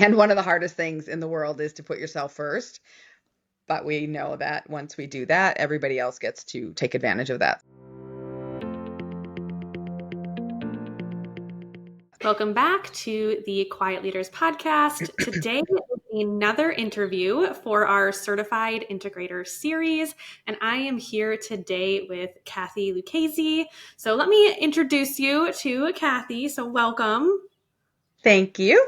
And one of the hardest things in the world is to put yourself first. But we know that once we do that, everybody else gets to take advantage of that. Welcome back to the Quiet Leaders podcast. Today is another interview for our Certified Integrator series, and I am here today with Cathy Lucchesi. So let me introduce you to Cathy. So welcome. Thank you.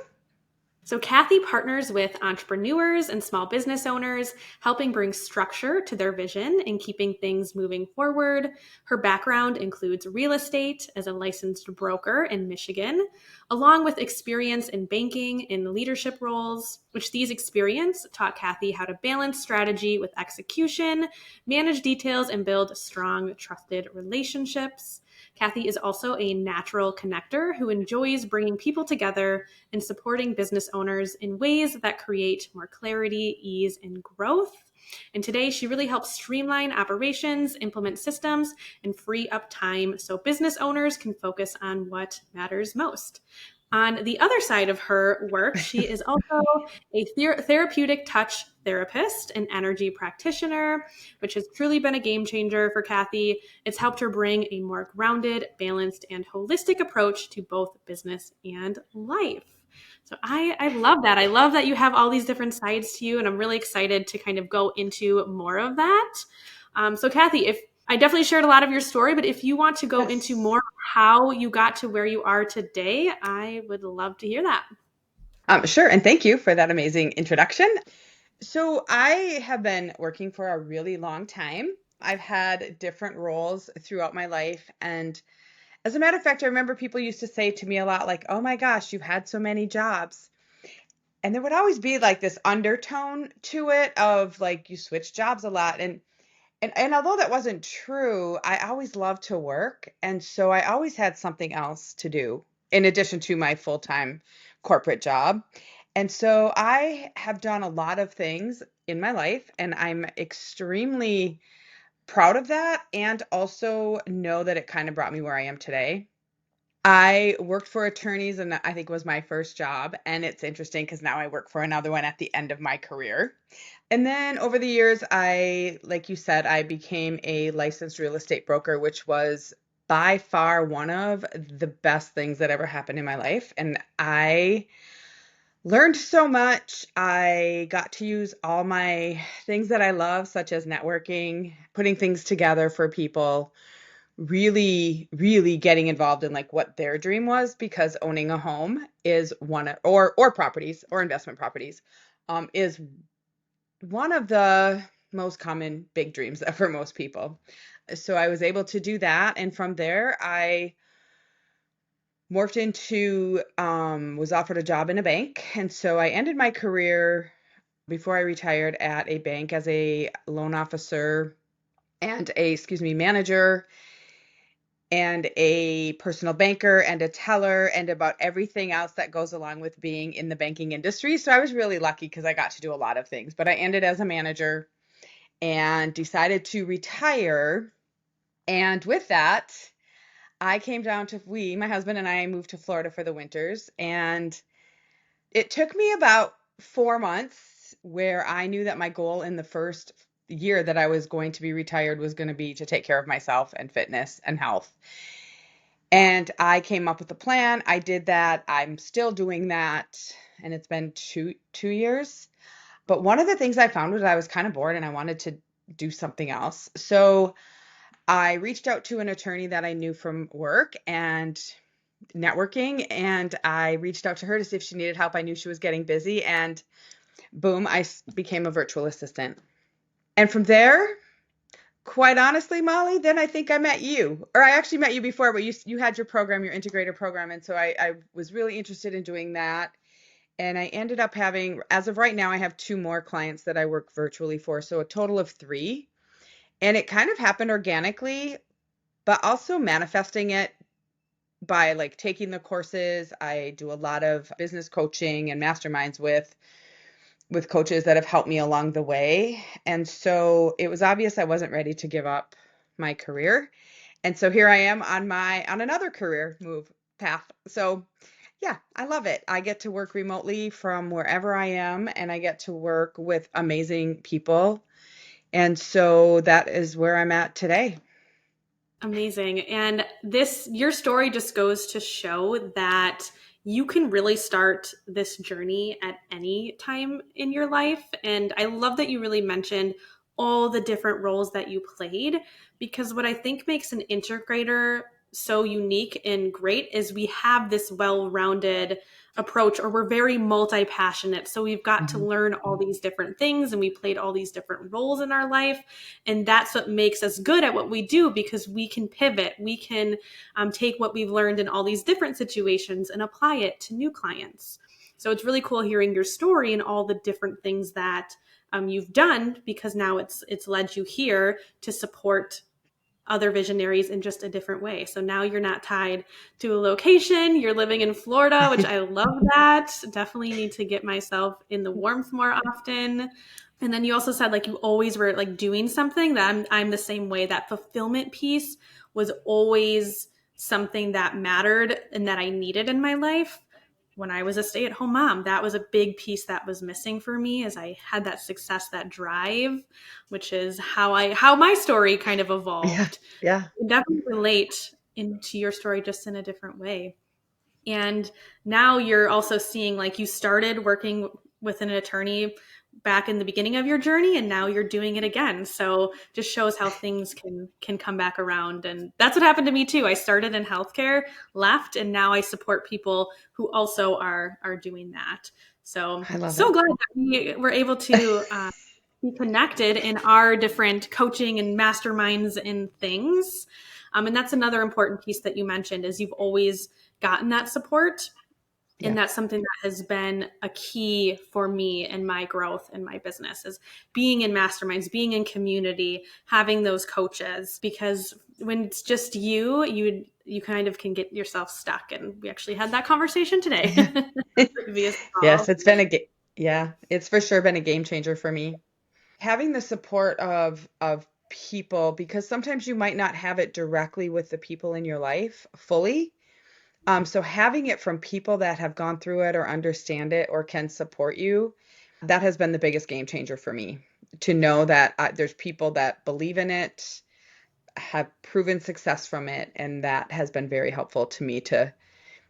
So Cathy partners with entrepreneurs and small business owners, helping bring structure to their vision and keeping things moving forward. Her background includes real estate as a licensed broker in Michigan, along with experience in banking in leadership roles, which these experience taught Cathy how to balance strategy with execution, manage details, and build strong, trusted relationships. Cathy is also a natural connector who enjoys bringing people together and supporting business owners in ways that create more clarity, ease, and growth. And today, she really helps streamline operations, implement systems, and free up time so business owners can focus on what matters most. On the other side of her work, she is also a therapeutic touch therapist and energy practitioner, which has truly been a game changer for Cathy. It's helped her bring a more grounded, balanced, and holistic approach to both business and life. So I love that. I love that you have all these different sides to you, and I'm really excited to kind of go into more of that. So Cathy, if I definitely shared a lot of your story, but if you want to go into more how you got to where you are today, I would love to hear that. Sure. And thank you for that amazing introduction. So I have been working for a really long time. I've had different roles throughout my life. And as a matter of fact, I remember people used to say to me a lot like, oh my gosh, you've had so many jobs. And there would always be like this undertone to it of like you switch jobs a lot. And although that wasn't true, I always loved to work. And so I always had something else to do in addition to my full-time corporate job. And so I have done a lot of things in my life, and I'm extremely proud of that and also know that it kind of brought me where I am today. I worked for attorneys, and I think was my first job. And it's interesting because now I work for another one at the end of my career. And then over the years, like you said, I became a licensed real estate broker, which was by far one of the best things that ever happened in my life. And I learned so much. I got to use all my things that I love, such as networking, putting things together for people, really, really getting involved in like what their dream was, because owning a home is or properties or investment properties, is one of the most common big dreams for most people. So I was able to do that. And from there, I morphed into, was offered a job in a bank. And so I ended my career before I retired at a bank as a loan officer and manager and a personal banker and a teller and about everything else that goes along with being in the banking industry. So I was really lucky because I got to do a lot of things, but I ended as a manager and decided to retire. And with that, I came down to, my husband and I moved to Florida for the winters. And it took me about 4 months where I knew that my goal in the first year that I was going to be retired was going to be to take care of myself and fitness and health. And I came up with a plan. I did that. I'm still doing that. And it's been two years. But one of the things I found was I was kind of bored and I wanted to do something else. So I reached out to an attorney that I knew from work and networking, and I reached out to her to see if she needed help. I knew she was getting busy, and boom, I became a virtual assistant. And from there, quite honestly, Molly, then I think I met you, or I actually met you before, but you had your program, your integrator program, and so I was really interested in doing that. And I ended up having, as of right now, I have 2 more clients that I work virtually for, so a total of 3. And it kind of happened organically, but also manifesting it by like taking the courses. I do a lot of business coaching and masterminds with coaches that have helped me along the way. And so it was obvious I wasn't ready to give up my career. And so here I am on another career move path. So Yeah, I love it. I get to work remotely from wherever I am, and I get to work with amazing people. And so that is where I'm at today. Amazing. And your story just goes to show that you can really start this journey at any time in your life. And I love that you really mentioned all the different roles that you played, because what I think makes an integrator so unique and great is we have this well rounded approach, or we're very multi passionate. So we've got to Mhm. learn all these different things and we played all these different roles in our life. And that's what makes us good at what we do, because we can pivot. We can take what we've learned in all these different situations and apply it to new clients. So it's really cool hearing your story and all the different things that you've done, because now it's led you here to support other visionaries in just a different way. So now you're not tied to a location. You're living in Florida, which I love that. Definitely need to get myself in the warmth more often. And then you also said like you always were like doing something. That I'm the same way. That fulfillment piece was always something that mattered and that I needed in my life. When I was a stay-at-home mom, that was a big piece that was missing for me, as I had that success, that drive, which is how my story kind of Yeah, evolved. yeah, I can definitely relate into your story just in a different way. And now you're also seeing like you started working with an attorney back in the beginning of your journey, and now you're doing it again. So just shows how things can come back around. And that's what happened to me too. I started in healthcare, left, and now I support people who also are doing that. So I love so it. glad that we were able to be connected in our different coaching and masterminds and things. And that's another important piece that you mentioned, is you've always gotten that support. Yeah. And that's something that has been a key for me in my growth in my business, is being in masterminds, being in community, having those coaches, because when it's just you kind of can get yourself stuck. And we actually had that conversation today via Yes, call. yeah, it's for sure been a game changer for me. Having the support of people, because sometimes you might not have it directly with the people in your life fully. So having it from people that have gone through it or understand it or can support you, that has been the biggest game changer for me. To know that there's people that believe in it, have proven success from it, and that has been very helpful to me to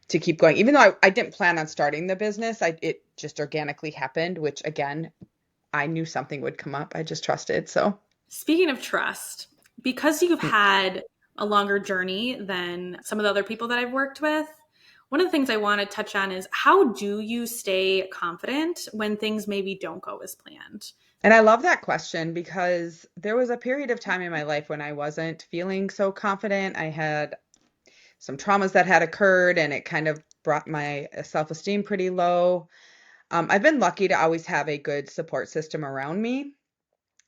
keep going. Even though I didn't plan on starting the business, it just organically happened, which again, I knew something would come up. I just trusted. So, Speaking of trust, because you've mm. had a longer journey than some of the other people that I've worked with, one of the things I want to touch on is, how do you stay confident when things maybe don't go as planned? And I love that question because there was a period of time in my life when I wasn't feeling so confident. I had some traumas that had occurred, and it kind of brought my self-esteem pretty low. I've been lucky to always have a good support system around me.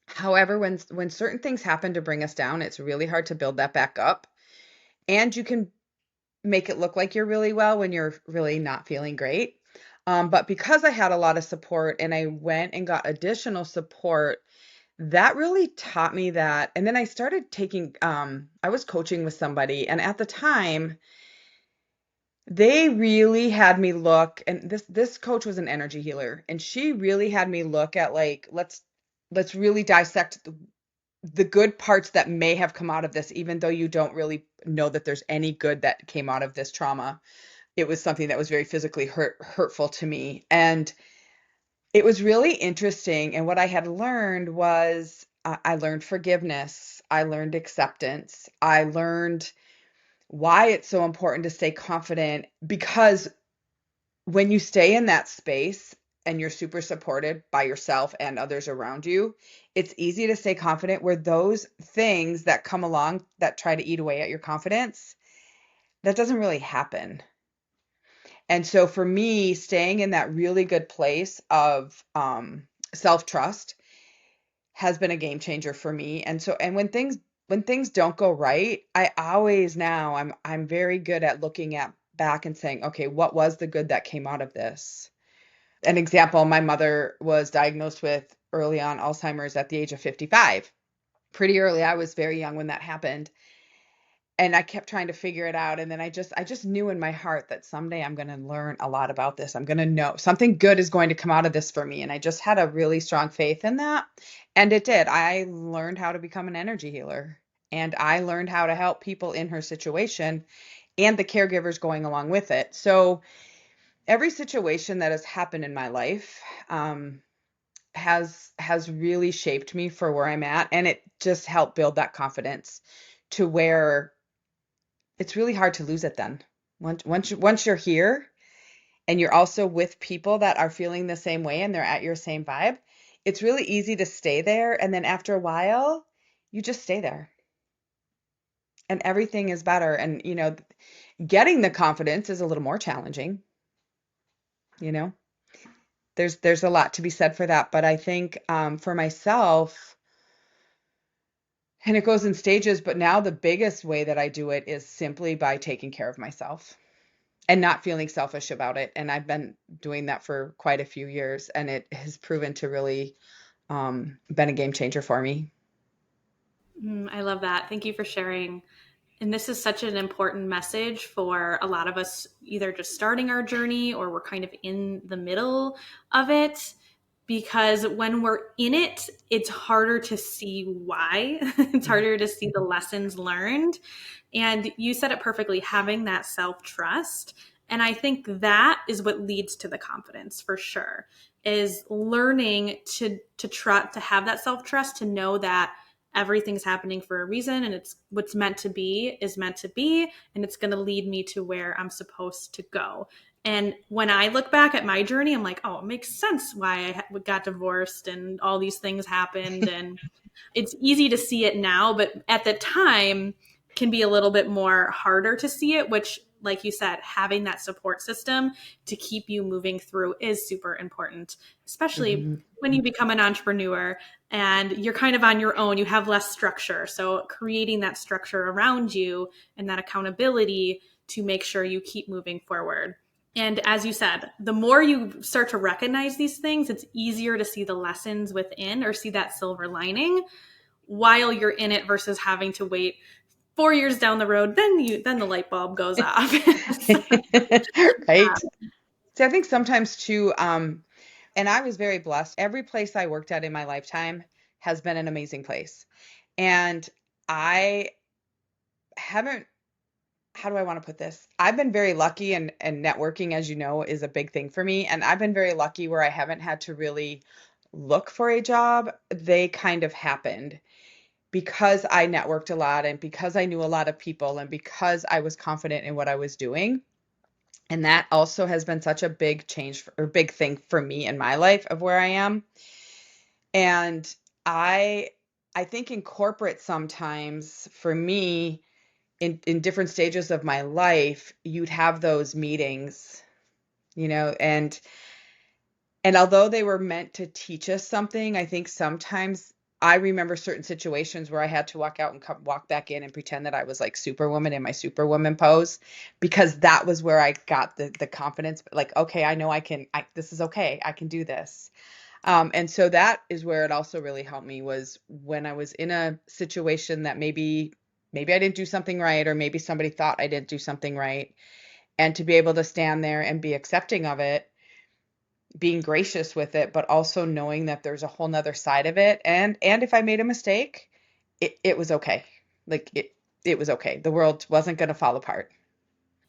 However, when certain things happen to bring us down, it's really hard to build that back up. And you can make it look like you're really well when you're really not feeling great. But because I had a lot of support and I went and got additional support, that really taught me that. And then I started I was coaching with somebody, and at the time, they really had me look, and this coach was an energy healer, and she really had me look at like, let's really dissect the good parts that may have come out of this, even though you don't really know that there's any good that came out of this trauma. It was something that was very physically hurtful to me. And it was really interesting. And what I had learned was I learned forgiveness. I learned acceptance. I learned why it's so important to stay confident, because when you stay in that space and you're super supported by yourself and others around you, it's easy to stay confident, where those things that come along that try to eat away at your confidence, that doesn't really happen. And so for me, staying in that really good place of self-trust has been a game changer for me. And so, and when things don't go right, I always now I'm very good at looking at back and saying, okay, what was the good that came out of this? An example, my mother was diagnosed with early on Alzheimer's at the age of 55. Pretty early. I was very young when that happened. and I kept trying to figure it out. And then I just knew in my heart that someday I'm going to learn a lot about this. I'm going to know something good is going to come out of this for me. And I just had a really strong faith in that. And it did. I learned how to become an energy healer, and I learned how to help people in her situation and the caregivers going along with it. So every situation that has happened in my life, has really shaped me for where I'm at, and it just helped build that confidence to where it's really hard to lose it then. Once you're here and you're also with people that are feeling the same way and they're at your same vibe, it's really easy to stay there. And then after a while, you just stay there and everything is better. And, getting the confidence is a little more challenging, you know. There's a lot to be said for that. But I think for myself, and it goes in stages, but now the biggest way that I do it is simply by taking care of myself and not feeling selfish about it. And I've been doing that for quite a few years, and it has proven to really been a game changer for me. I love that. Thank you for sharing. And this is such an important message for a lot of us, either just starting our journey or we're kind of in the middle of it. Because when we're in it, it's harder to see why. It's harder to see the lessons learned. And you said it perfectly, having that self trust. And I think that is what leads to the confidence for sure, is learning to try to have that self trust, to know that everything's happening for a reason, and it's what's meant to be is meant to be, and it's going to lead me to where I'm supposed to go. And when I look back at my journey, I'm like, oh, it makes sense why I got divorced and all these things happened. And it's easy to see it now, but at the time can be a little bit more harder to see it, which, like you said, having that support system to keep you moving through is super important, especially Mhm. when you become an entrepreneur and you're kind of on your own, you have less structure. So creating that structure around you and that accountability to make sure you keep moving forward. And as you said, the more you start to recognize these things, it's easier to see the lessons within or see that silver lining while you're in it versus having to wait 4 years down the road. Then the light bulb goes off. So, Right. See, I think sometimes too, and I was very blessed. Every place I worked at in my lifetime has been an amazing place. And I haven't, how do I want to put this? I've been very lucky, and networking, as you know, is a big thing for me. And I've been very lucky where I haven't had to really look for a job. They kind of happened because I networked a lot and because I knew a lot of people and because I was confident in what I was doing. And that also has been such a big change or big thing for me in my life of where I am. And I I think in corporate sometimes for me in different stages of my life, you'd have those meetings, and although they were meant to teach us something, I think sometimes I remember certain situations where I had to walk out and walk back in and pretend that I was like Superwoman in my Superwoman pose, because that was where I got the confidence. Like, okay, I know this is okay. I can do this. And so that is where it also really helped me, was when I was in a situation that maybe I didn't do something right, or maybe somebody thought I didn't do something right, and to be able to stand there and be accepting of it, being gracious with it, but also knowing that there's a whole nother side of it. And if I made a mistake, it was okay. Like it was okay. The world wasn't going to fall apart.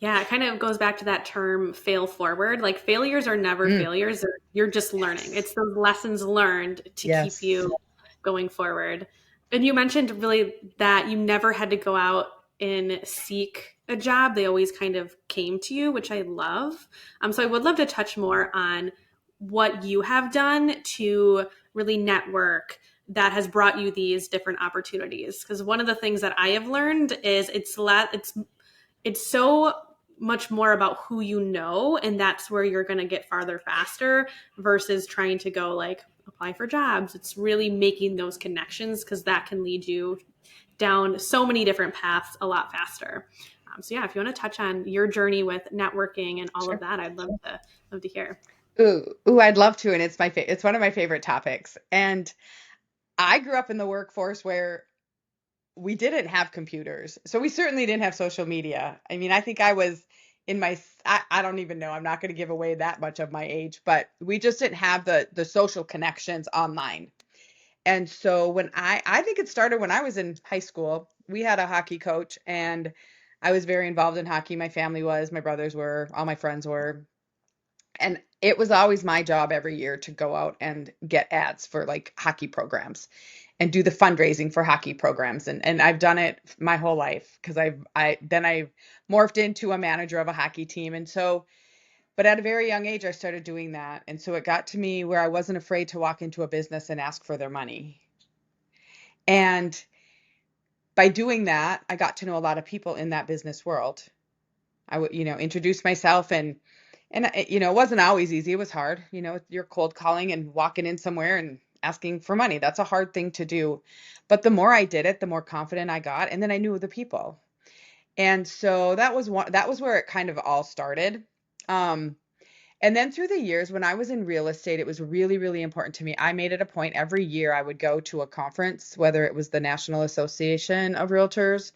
yeah, it kind of goes back to that term fail forward. Like failures are never Mm, failures. You're just learning. yes. It's those lessons learned to keep Yes. you going forward. And you mentioned really that you never had to go out and seek a job. They always kind of came to you, which I love. So I would love to touch more on what you have done to really network that has brought you these different opportunities. Because one of the things that I have learned is it's so much more about who you know, and that's where you're going to get farther faster versus trying to go like apply for jobs. It's really making those connections, because that can lead you down so many different paths a lot faster. So yeah, if you want to touch on your journey with networking and all of Sure. that, I'd love to hear. Ooh, I'd love to, and it's one of my favorite topics. And I grew up in the workforce where we didn't have computers. So we certainly didn't have social media. I mean, I think I was in my, I don't even know. I'm not going to give away that much of my age, but we just didn't have the social connections online. And so when I think it started when I was in high school. We had a hockey coach, and I was very involved in hockey. My family was, my brothers were, all my friends were. And it was always my job every year to go out and get ads for like hockey programs and do the fundraising for hockey programs. And I've done it my whole life because I morphed into a manager of a hockey team. And so, but at a very young age, I started doing that. And so it got to me where I wasn't afraid to walk into a business and ask for their money. And by doing that, I got to know a lot of people in that business world. I would, introduce myself, and it wasn't always easy. It was hard. You're cold calling and walking in somewhere and asking for money. That's a hard thing to do. But the more I did it, the more confident I got, and then I knew the people. And so that was where it kind of all started. Um, and then through the years, when I was in real estate, it was really, really important to me. I made it a point every year I would go to a conference, whether it was the National Association of Realtors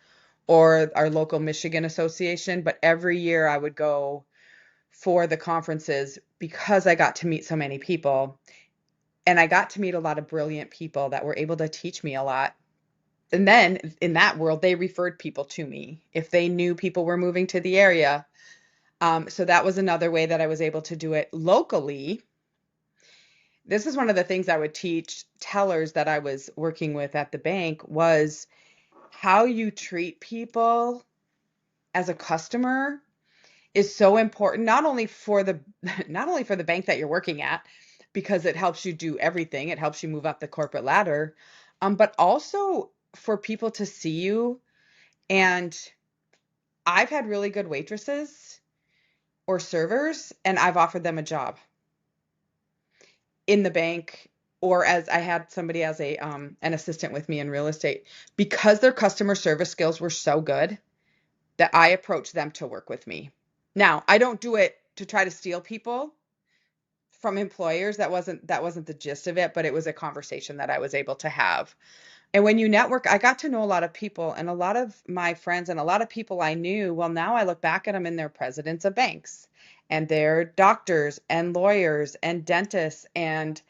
or our local Michigan Association, but every year I would go for the conferences because I got to meet so many people, and I got to meet a lot of brilliant people that were able to teach me a lot. And then in that world, they referred people to me if they knew people were moving to the area. So that was another way that I was able to do it locally. This is one of the things I would teach tellers that I was working with at the bank was how you treat people as a customer is so important, not only for the not only for the bank that you're working at, because it helps you do everything. It helps you move up the corporate ladder, but also for people to see you. And I've had really good waitresses or servers, and I've offered them a job in the bank, or as I had somebody as a an assistant with me in real estate because their customer service skills were so good that I approached them to work with me. Now, I don't do it to try to steal people from employers. That wasn't the gist of it, but it was a conversation that I was able to have. And when you network, I got to know a lot of people, and a lot of my friends and a lot of people I knew, well, now I look back at them and they're presidents of banks and they're doctors and lawyers and dentists, and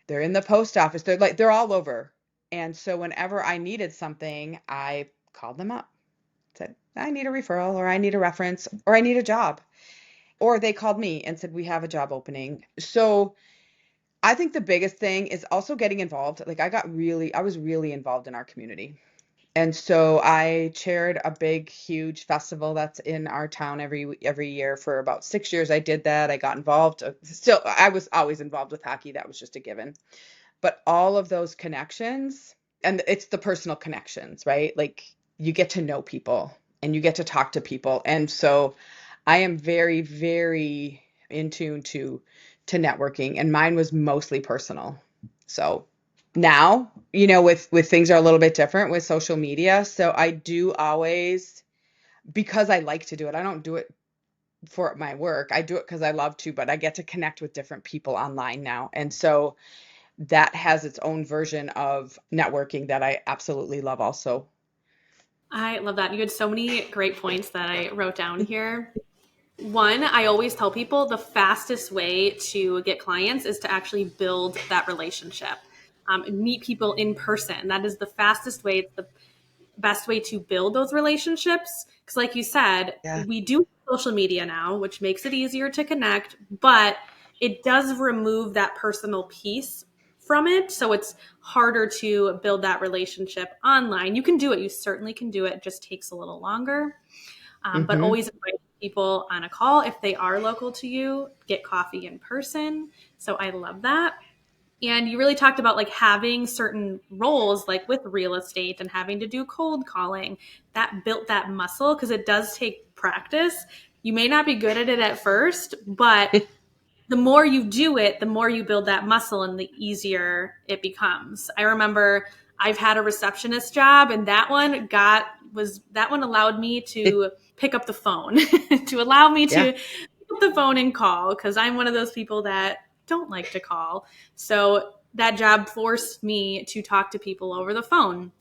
they're in the post office. They're all over. And so whenever I needed something, I called them up, said, I need a referral, or I need a reference, or I need a job. Or they called me and said, we have a job opening. So I think the biggest thing is also getting involved. Like I was really involved in our community. And so I chaired a big, huge festival that's in our town every year for about 6 years. I did that. I got involved. Still, I was always involved with hockey. That was just a given. But all of those connections, and it's the personal connections, right? Like you get to know people and you get to talk to people. And so I am very, very in tune to networking, and mine was mostly personal. So now, with things are a little bit different with social media. So I do always, because I like to do it. I don't do it for my work. I do it because I love to, but I get to connect with different people online now. And so that has its own version of networking that I absolutely love also. I love that. You had so many great points that I wrote down here. One, I always tell people the fastest way to get clients is to actually build that relationship. Meet people in person. That is the fastest way. It's the best way to build those relationships. Because, like you said, Yeah. we do social media now, which makes it easier to connect, but it does remove that personal piece from it. So it's harder to build that relationship online. You can do it. You certainly can do it. It just takes a little longer. But Mm-hmm. always invite people on a call if they are local to you, get coffee in person. So I love that. And you really talked about like having certain roles, like with real estate and having to do cold calling, that built that muscle because it does take practice. You may not be good at it at first, but the more you do it, the more you build that muscle and the easier it becomes. I remember I've had a receptionist job, and that one allowed me to pick up the phone, to allow me Yeah. to pick up the phone and call, because I'm one of those people that don't like to call. So that job forced me to talk to people over the phone.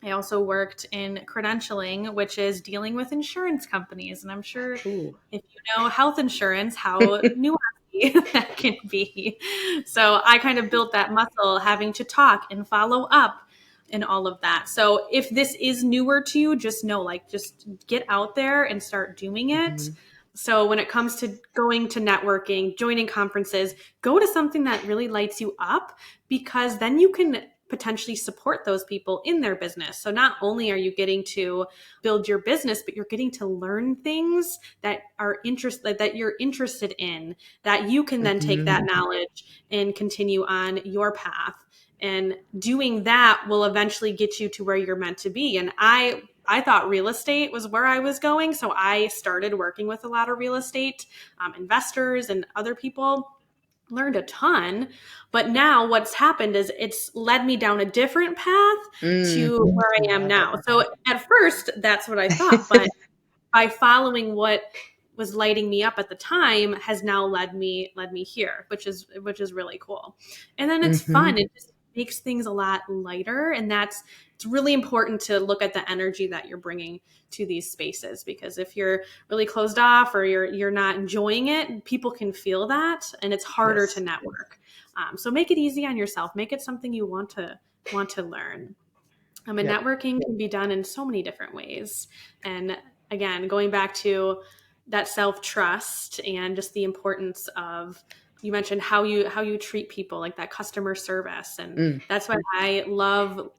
I also worked in credentialing, which is dealing with insurance companies. And I'm sure Ooh. if you know health insurance, how nuanced that can be. So I kind of built that muscle having to talk and follow up and all of that. So if this is newer to you, just know, like, just get out there and start doing it. Mhm. So when it comes to going to networking, joining conferences, go to something that really lights you up, because then you can potentially support those people in their business. So not only are you getting to build your business, but you're getting to learn things that are that you're interested in, that you can then take Mhm. that knowledge and continue on your path. And doing that will eventually get you to where you're meant to be. And I thought real estate was where I was going. So I started working with a lot of real estate investors and other people, learned a ton. But now what's happened is it's led me down a different path Mm. to where I I am love it. now. So at first, that's what I thought. But by following what was lighting me up at the time has now led me here, which is really cool. And then it's fun. Mhm. It just makes things a lot lighter, and it's really important to look at the energy that you're bringing to these spaces, because if you're really closed off or you're not enjoying it, people can feel that, and it's harder to Yes. network. So make it easy on yourself. Make it something you want to learn. And Yep. networking can be done in so many different ways. And again, going back to that self-trust and just the importance of, you mentioned how you treat people, like that customer service. And Mm. that's why I love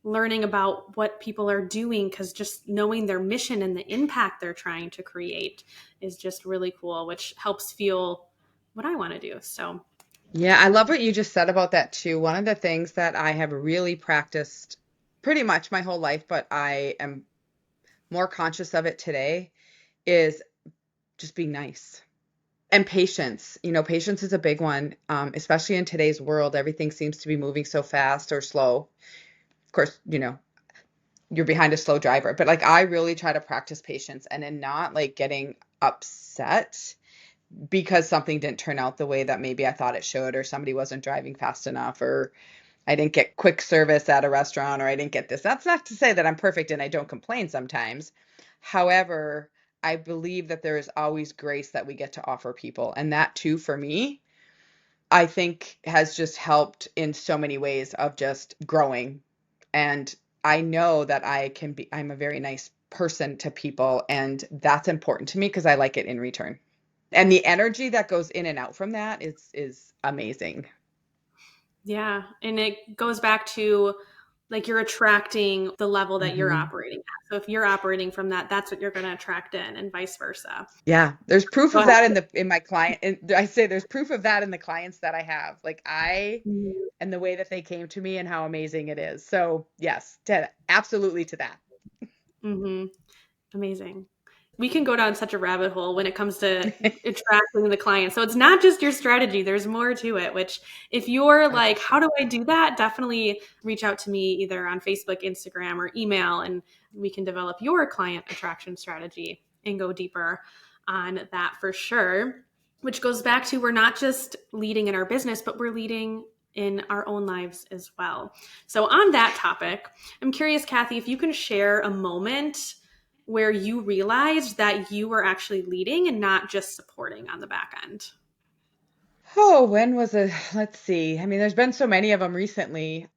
learning about what people are doing, because just knowing their mission and the impact they're trying to create is just really cool, which helps fuel what I want to do. So Yeah, I love what you just said about that too. One of the things that I have really practiced pretty much my whole life, but I am more conscious of it today, is just being nice. And patience. Patience is a big one, especially in today's world. Everything seems to be moving so fast or slow. Of course, you're behind a slow driver, but like I really try to practice patience and then not like getting upset because something didn't turn out the way that maybe I thought it should, or somebody wasn't driving fast enough, or I didn't get quick service at a restaurant, or I didn't get this. That's not to say that I'm perfect and I don't complain sometimes. However, I believe that there is always grace that we get to offer people. And that too, for me, I think has just helped in so many ways of just growing. And I know that I'm a very nice person to people, and that's important to me because I like it in return. And the energy that goes in and out from that is amazing. yeah, and it goes back to, like, you're attracting the level that you're Hmm. operating at. So if you're operating from that, that's what you're going to attract in, and vice versa. Yeah, there's proof Go of ahead. that in my client. And I say there's proof of that in the clients that I have. Like and the way that they came to me and how amazing it is. So yes, absolutely to that. Mm-hmm. Amazing. We can go down such a rabbit hole when it comes to attracting the client. So it's not just your strategy, there's more to it, which, if you're Oh, for like, how sure. do I do that? Definitely reach out to me either on Facebook, Instagram, or email, and we can develop your client attraction strategy and go deeper on that for sure. Which goes back to, we're not just leading in our business, but we're leading in our own lives as well. So, on that topic, I'm curious, Cathy, if you can share a moment where you realized that you were actually leading and not just supporting on the back end. Oh, when was it? Let's see. I mean, there's been so many of them recently.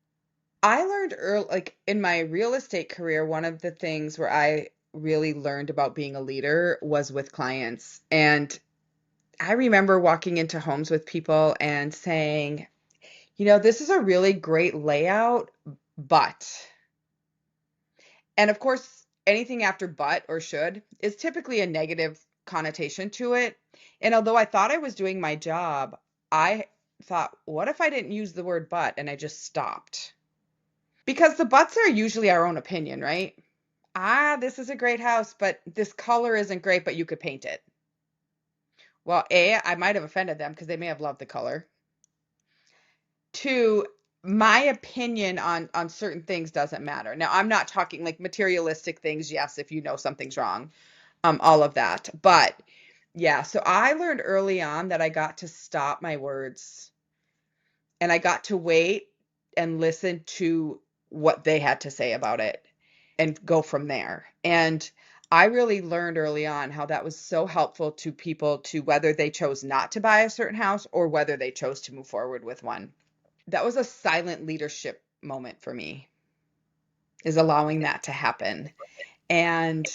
I learned early, like in my real estate career, one of the things where I really learned about being a leader was with clients. And I remember walking into homes with people and saying, this is a really great layout, but, and of course, anything after but or should is typically a negative connotation to it. And although I thought I was doing my job, I thought, what if I didn't use the word but and I just stopped? Because the buts are usually our own opinion, right? This is a great house, but this color isn't great, but you could paint it. Well, A, I might have offended them because they may have loved the color. Two, my opinion on certain things doesn't matter. Now, I'm not talking like materialistic things. Yes, if you know something's wrong, all of that. But yeah, so I learned early on that I got to stop my words and I got to wait and listen to what they had to say about it. and go from there. And I really learned early on how that was so helpful to people, to whether they chose not to buy a certain house or whether they chose to move forward with one. That was a silent leadership moment for me, is allowing that to happen. And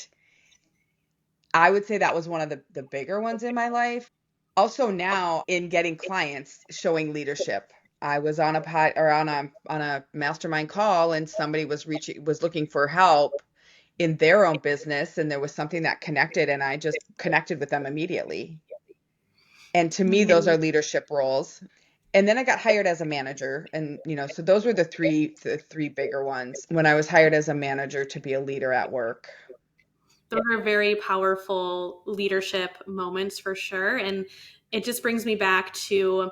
I would say that was one of the bigger ones in my life. Also now in getting clients, showing leadership. I was on a on a mastermind call, and somebody was looking for help in their own business, and there was something that connected, and I just connected with them immediately. And to me, those are Amazing. leadership roles. And then I got hired as a manager, and so those were the three bigger ones when I was hired as a manager to be a leader at work. Those are very powerful leadership moments for sure. And it just brings me back to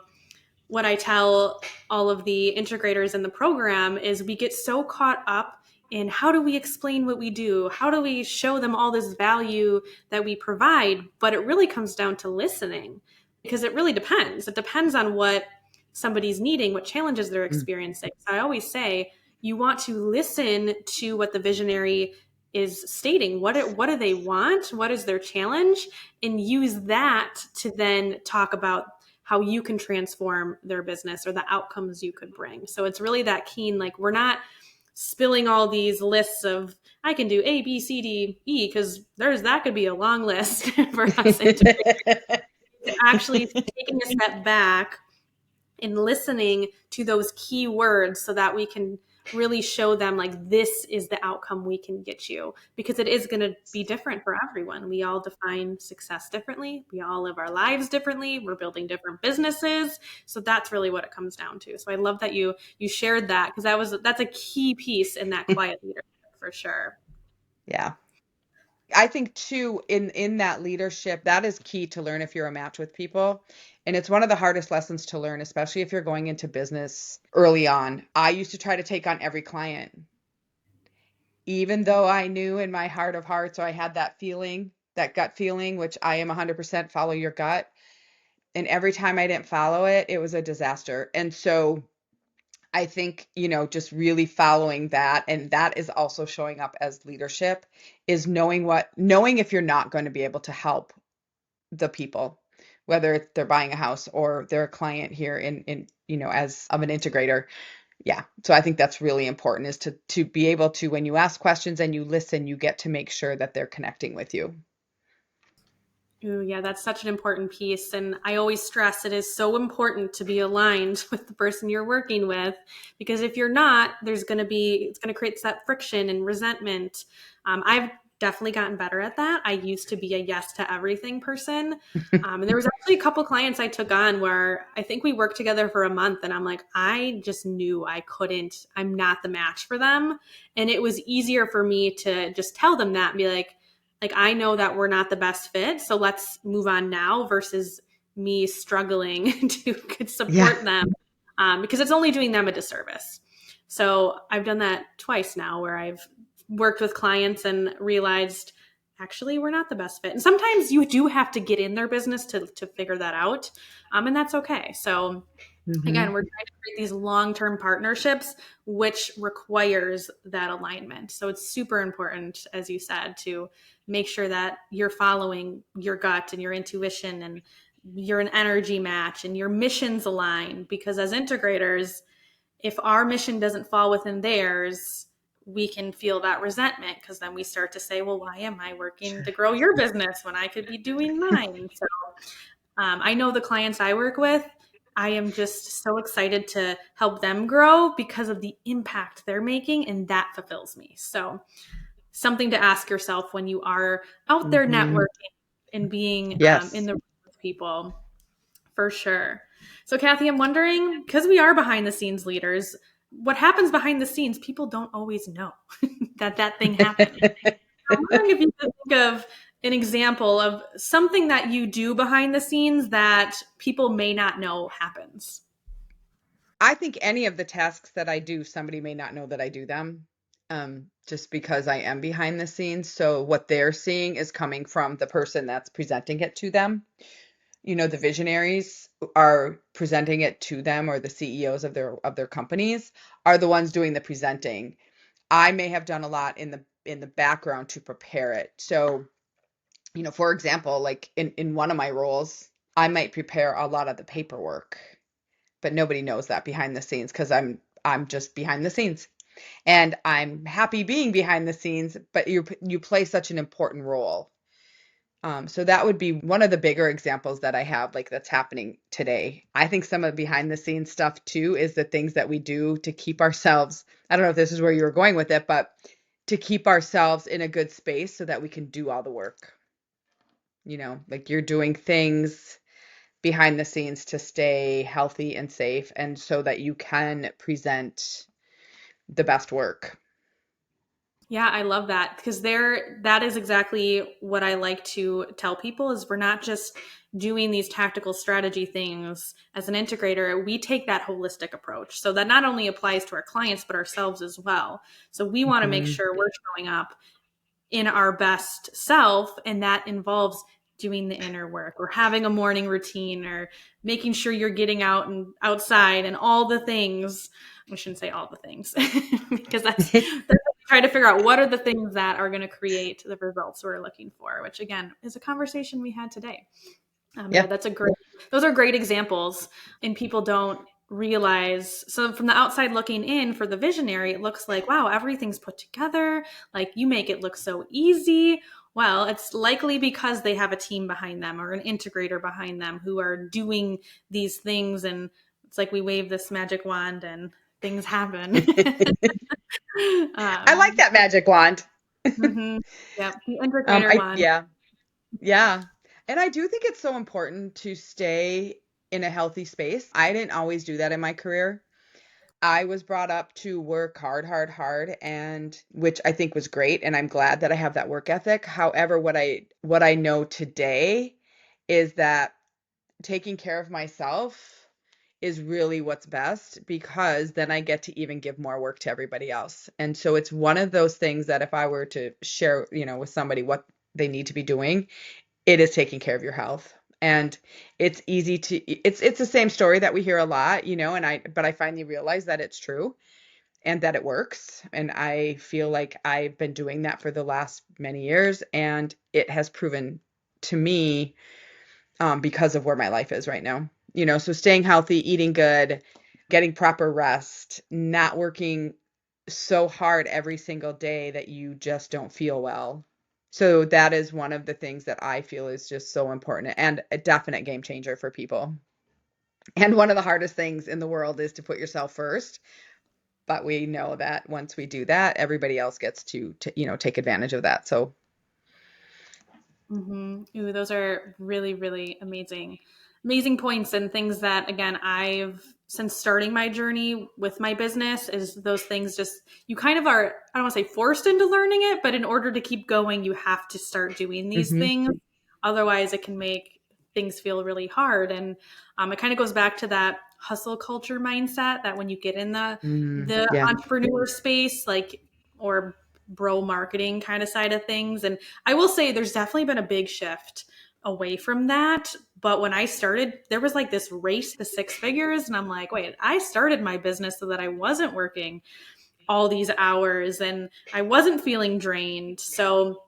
what I tell all of the integrators in the program is we get so caught up in how do we explain what we do? How do we show them all this value that we provide? But it really comes down to listening because it really depends. It depends on what somebody's needing, what challenges they're Mm. experiencing. So I always say you want to listen to what the visionary is stating. What do they want? What is their challenge? And use that to then talk about how you can transform their business or the outcomes you could bring. So it's really that keen, like we're not spilling all these lists of I can do A, B, C, D, E, because that could be a long list for us integrators. Actually taking a step back and listening to those key words so that we can really show them like this is the outcome we can get you, because it is going to be different for everyone. We all define success differently, we all live our lives differently, we're building different businesses, so that's really what it comes down to. So I love that you shared that, because that's a key piece in that quiet leadership for sure. Yeah. I think too, in that leadership, that is key to learn if you're a match with people. And it's one of the hardest lessons to learn, especially if you're going into business early on. I used to try to take on every client, even though I knew in my heart of hearts, so I had that feeling, that gut feeling, which I am 100% follow your gut. And every time I didn't follow it, it was a disaster. And so I think, just really following that, and that is also showing up as leadership, is knowing if you're not going to be able to help the people, whether they're buying a house or they're a client here as of an integrator. Yeah. So I think that's really important, is to be able to, when you ask questions and you listen, you get to make sure that they're connecting with you. Ooh, yeah, that's such an important piece. And I always stress it is so important to be aligned with the person you're working with, because if you're not, it's going to create that friction and resentment. I've definitely gotten better at that. I used to be a yes to everything person. And there was actually a couple clients I took on where I think we worked together for a month and I'm like, I just knew I'm not the match for them. And it was easier for me to just tell them that and be like I know that we're not the best fit, so let's move on now, versus me struggling to Yeah. support them, because it's only doing them a disservice. So I've done that twice now, where I've worked with clients and realized actually we're not the best fit. And sometimes you do have to get in their business to figure that out, and that's okay. So again, Hmm. we're trying to create these long-term partnerships, which requires that alignment. So it's super important, as you said, to make sure that you're following your gut and your intuition, and you're an energy match and your missions align. Because as integrators, if our mission doesn't fall within theirs, we can feel that resentment, because then we start to say, well, why am I working Sure. to grow your business when I could be doing mine? So I know the clients I work with, I am just so excited to help them grow because of the impact they're making, and that fulfills me. So, something to ask yourself when you are out there Hmm. networking and being in Yes. the room with people, for sure. So, Cathy, I'm wondering, because we are behind the scenes leaders, what happens behind the scenes, people don't always know that thing happened. I'm wondering if you could think of an example of something that you do behind the scenes that people may not know happens. I think any of the tasks that I do, somebody may not know that I do them, just because I am behind the scenes. So what they're seeing is coming from the person that's presenting it to them. The visionaries are presenting it to them, or the CEOs of their companies are the ones doing the presenting. I may have done a lot in the in the background to prepare it. So, for example, like in one of my roles, I might prepare a lot of the paperwork, but nobody knows that behind the scenes because I'm just behind the scenes. And I'm happy being behind the scenes, but you play such an important role. So that would be one of the bigger examples that I have, like that's happening today. I think some of the behind the scenes stuff too is the things that we do to keep ourselves, I don't know if this is where you were going with it, but to keep ourselves in a good space so that we can do all the work. Like you're doing things behind the scenes to stay healthy and safe and so that you can present the best work. Yeah, I love that because that is exactly what I like to tell people is we're not just doing these tactical strategy things as an integrator. We take that holistic approach. So that not only applies to our clients but ourselves as well. So we want to make Mhm. sure we're showing up in our best self, and that involves doing the inner work or having a morning routine or making sure you're getting out and outside and all the things. We shouldn't say all the things because that's trying to figure out what are the things that are going to create the results we're looking for, which again is a conversation we had today. Yeah, Yeah. those are great examples, and people don't realize. So from the outside looking in for the visionary, it looks like, wow, everything's put together. Like you make it look so easy. Well, it's likely because they have a team behind them or an integrator behind them who are doing these things. And it's like we wave this magic wand and things happen. I like that magic wand. Mhm. Yeah, the integrator wand. Yeah, yeah. And I do think it's so important to stay in a healthy space. I didn't always do that in my career. I was brought up to work hard, hard, hard, and which I think was great, and I'm glad that I have that work ethic. However, what I know today is that taking care of myself is really what's best because then I get to even give more work to everybody else. And so it's one of those things that if I were to share, with somebody what they need to be doing, it is taking care of your health. And it's the same story that we hear a lot, but I finally realized that it's true and that it works. And I feel like I've been doing that for the last many years and it has proven to me because of where my life is right now. So staying healthy, eating good, getting proper rest, not working so hard every single day that you just don't feel well. So that is one of the things that I feel is just so important and a definite game changer for people. And one of the hardest things in the world is to put yourself first. But we know that once we do that, everybody else gets to take advantage of that. So Ooh, those are really, really amazing points and things that, again, I've since starting my journey with my business is those things just you kind of are, I don't want to say forced into learning it, but in order to keep going, you have to start doing these mhm. things. Otherwise, it can make things feel really hard. And it kind of goes back to that hustle culture mindset that when you get in the Yeah. entrepreneur space, like, or bro marketing kind of side of things. And I will say there's definitely been a big shift away from that. But when I started, there was like this race to six figures. And I'm like, wait, I started my business so that I wasn't working all these hours and I wasn't feeling drained. So,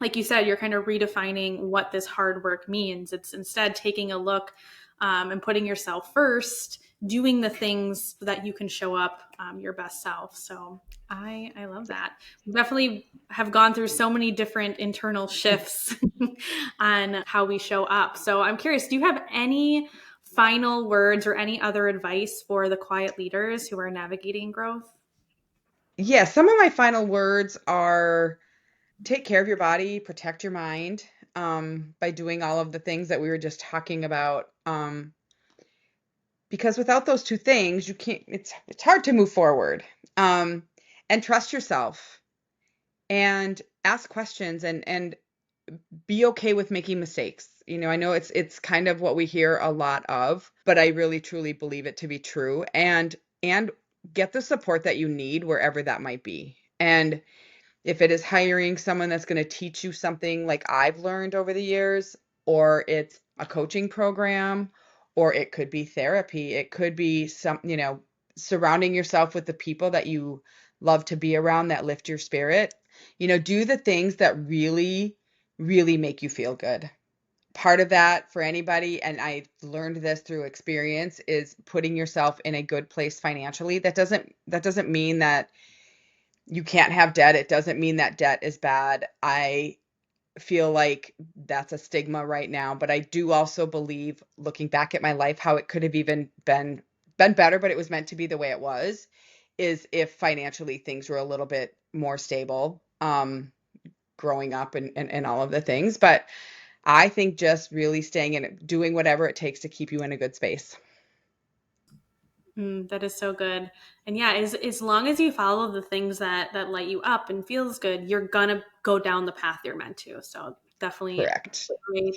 like you said, you're kind of redefining what this hard work means. It's instead taking a look and putting yourself first, doing the things so that you can show up your best self. So I love that. We definitely have gone through so many different internal shifts on how we show up. So I'm curious, do you have any final words or any other advice for the quiet leaders who are navigating growth? Yeah, some of my final words are take care of your body, protect your mind, by doing all of the things that we were just talking about. Because without those two things, you can't, it's hard to move forward. Um, and trust yourself and ask questions and be okay with making mistakes. I know it's kind of what we hear a lot of, but I really truly believe it to be true. And get the support that you need wherever that might be. And if it is hiring someone that's going to teach you something like I've learned over the years, or it's a coaching program, or it could be therapy, it could be surrounding yourself with the people that you love to be around that lift your spirit. Do the things that really, really make you feel good. Part of that for anybody, and I learned this through experience, is putting yourself in a good place financially. That doesn't mean that you can't have debt. It doesn't mean that debt is bad. I feel like that's a stigma right now, but I do also believe, looking back at my life, how it could have even been better, but it was meant to be the way it was, is if financially things were a little bit more stable, growing up and all of the things. But I think just really staying in it, doing whatever it takes to keep you in a good space. That is so good. And yeah, as long as you follow the things that light you up and feels good, you're gonna go down the path you're meant to. So definitely Correct. great,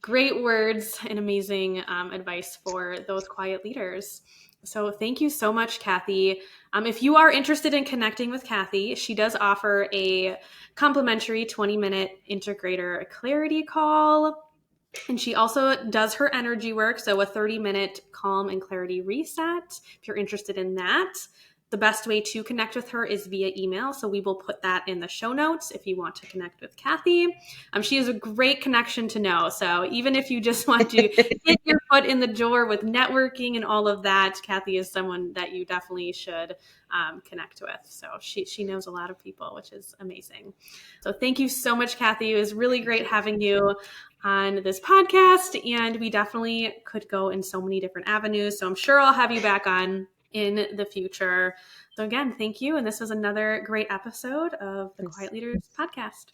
great words and amazing advice for those quiet leaders. So thank you so much, Cathy. If you are interested in connecting with Cathy, she does offer a complimentary 20-minute integrator clarity call. And she also does her energy work, so a 30-minute calm and clarity reset. If you're interested in that, the best way to connect with her is via email. So we will put that in the show notes if you want to connect with Cathy. She is a great connection to know. So even if you just want to get your foot in the door with networking and all of that, Cathy is someone that you definitely should connect with. So she knows a lot of people, which is amazing. So thank you so much, Cathy. It was really great having you on this podcast, and we definitely could go in so many different avenues. So I'm sure I'll have you back on in the future. So again, thank you. And this was another great episode of the Quiet Leaders podcast.